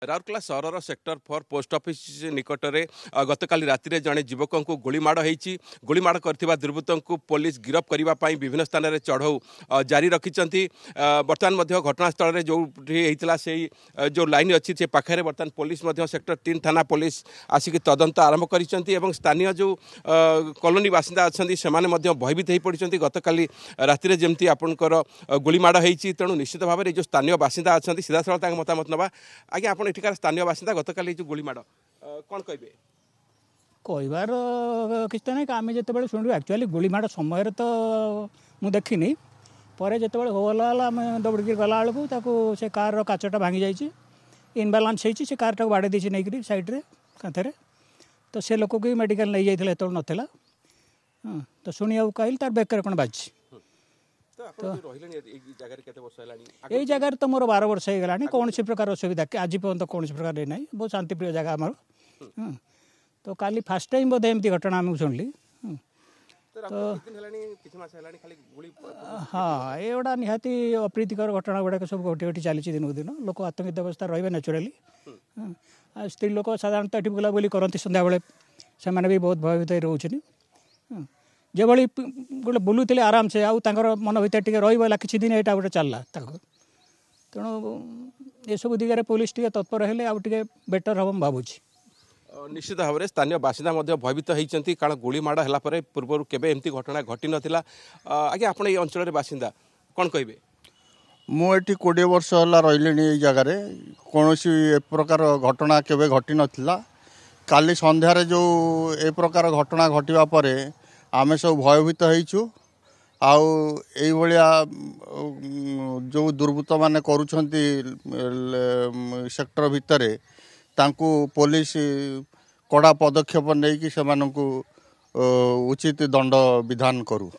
राउरकेला सहर sector 4 post office निकट में गतकाली राति में जड़े युवक को गोलीमाड़ होती गोलीमाड़ कर दुर्वृत्त को पुलिस गिरफ करने विभिन्न स्थान में चढ़ऊ जारी रखिंट बर्तमान घटनास्थल में जो होता से जो लाइन अच्छी से पाखे बर्तमान पुलिस सेक्टर 3 थाना पुलिस आसिक तदंत आरंभ कर स्थानीय जो कॉलोनी बासिंदा अच्छा से भयभीत हो पड़ी गतकाली राति में जमी आपंकर गोलीमाड़ होती तेणु निश्चित भाव में जो स्थानीय बासिंदा अच्छा सीधा साल मतामत नवा आज्ञा आप एठिकार स्थानीय बासिंदा गतकाली जो गोलीमाड़ कौन कहे कहबार किसी ना आम जो शुणु एक्चुअली गोलीमाड़ समय तो मुझे देखनी पर जो होला आम दौड़ी गला बेलू से कार काचटा भांगी जाइए इनबालांस हो कार बाड़े देसी नहीं सैड्रे कांथरे तो से लोक को मेडिकल नहीं जाइए तो नाला तो शुणा कहली तार बेकर कौन बाजी यही जगह तो मोर 12 वर्ष हो गला कौन सी प्रकार असुविधा आज पर्यटन कौन प्रकार ना बहुत शांतिप्रिय जगह आम तो काली फास्ट टाइम बोधे एमती घटना आम शुणिली तो हाँ ये गुड़ा निहाती अप्रीतिकर घटना गुड़ाक सब घटी घटी चली दिन दिन लोक आतंकित अवस्था रही नेचुराली स्त्री लोक साधारणतः ये बुलाबुली करती सन्ध्या बेले से भी बहुत भयभीत रोचे जो गोटे बुलूले आराम से आउ मन भर टे रहा किसी दिन यहाँ गोटे चलला तेणु ये सब दिगरे पुलिस टे तत्पर हेले आउ टे बेटर हम भावुँ निश्चित भाव में स्थानीय बासिंदा भयभीत होती कारण गोलीमाड़ है पूर्व केवे एमती घटना घटी नाला आज्ञा आप अंचल बासिंदा कौन कहे मुझे 20 वर्ष है रही जगार कौन ए प्रकार घटना केवे घटी नाला काली संध्यारे जो ए प्रकार घटना घटवा पर आम सब भयभीत होइछु आउ जो दुर्वृत्त माने करूछंती सेक्टर भितरे तांकू पुलिस कड़ा पदक्षेप नहीं कि सेमानंकु उचित दंड विधान करू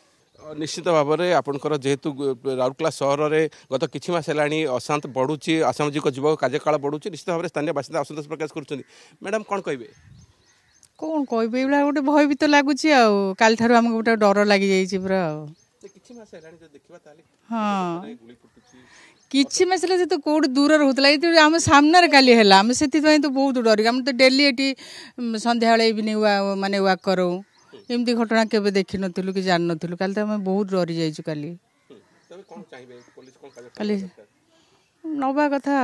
निश्चित भाव में आपंकर जेहेतु राउरकेला सहर में गत किछि मास है अशांत बढ़ुची असामाजिक युवक कार्यकाल बढ़ुची निश्चित भाव में स्थानीय बासिंदा असंतोष प्रकाश कर मैडम कौन कहे कौन कह गोटे भयभीत लगुच काल ठार आमको गोटे डर लगी पूरा हाँ किसी मसला तो कौट दूर रोला आम सामने काली है आम से तो बहुत डर आम तो डेली ये सन्ध्या इवनिंग माने वाक करो एमती घटना केवे देखी नु कि जान नु काली तो आम बहुत डरी जाइए काली नवा कथा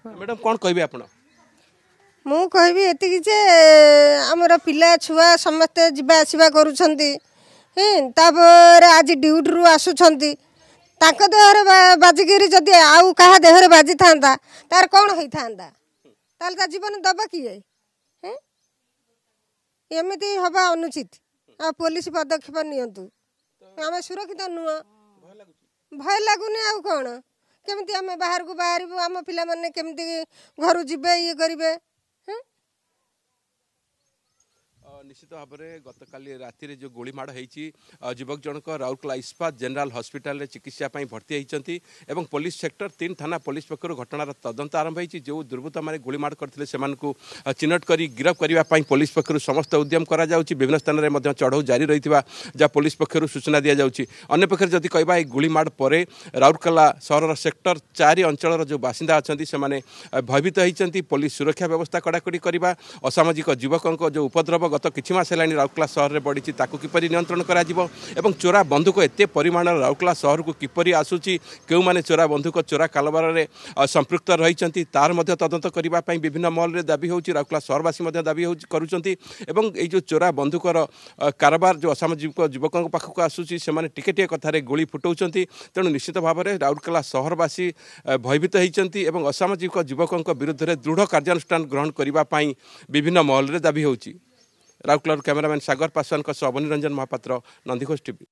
मैडम कौन कहे आप मु कहबी एतिकी जे हमर पिला छुआ समस्ते जिबा आसीबा करूछंती तापर आज ड्यूटी रु आसुछंती ताक देहरे बाजिगिरी जदि आउ कहा देहरे बाजी थांदा तार कौन होई थांदा ताल ता जीवन दबा किए एमिति हबा अनुचित आ पुलिस पदक्षेप नियंतु आमे सुरक्षित नुआ भय लागुनी आउ कौन केमिति आमे बाहर को बाहर आम पिला माने केमिति घर जिबे ये करिवे निश्चित भाव में गतकाली राति जो गोलीमाड़ होती युवक जनक राउरकेला इस्पात जनरल हॉस्पिटल चिकित्सा भर्ती होती पुलिस सेक्टर 3 थाना पुलिस पक्षर घटनार तदंत आरंभ होती जो दुर्वृत्त मैंने गोलीमाड़ करते चिन्हट कर गिरफ करने पुलिस पक्षर समस्त उद्यम करा विभिन्न स्थान में चढ़ऊ जारी रही जहाँ पुलिस पक्षर सूचना दि जाऊँगी अन्य पक्षर जदि कहवा गोलीमाड़ पर राउरकेला सहर सेक्टर 4 अंचल जो बासिंदा अच्छा से भयभीत होती पुलिस सुरक्षा व्यवस्था कड़ाकड़ी करवा असामाजिक युवकों जो उपद्रव गत किछि मास है राउरकेला सहर में बढ़ी किपरि नियंत्रण करा एवं चोरा बंधुक एत परिमाण राउरकेला सहर को किपरि आसूची केउ माने चोरा बंधुक चोरा कारोबार में संपृक्त रही तार तदंत करने विभिन्न महल में दाबी होउची राउरकेला सहरवासी दाबी करुचंती एवं ये जो चोरा बंधुकर कारोबार जो असामाजिक युवकों पाखक आसूची से टिके टिके कथार गोली फुटाउछंती तेणु निश्चित भाव में राउरकेला सहरवासी भयभीत होती असामाजिक युवकों विरुद्ध में दृढ़ कार्यानुष्ठान ग्रहण करने विभिन्न महल में दाबी होउची राउरकेला कैमरामैन सागर पासवान अवनी रंजन महापात्र नंदीघोष टीवी।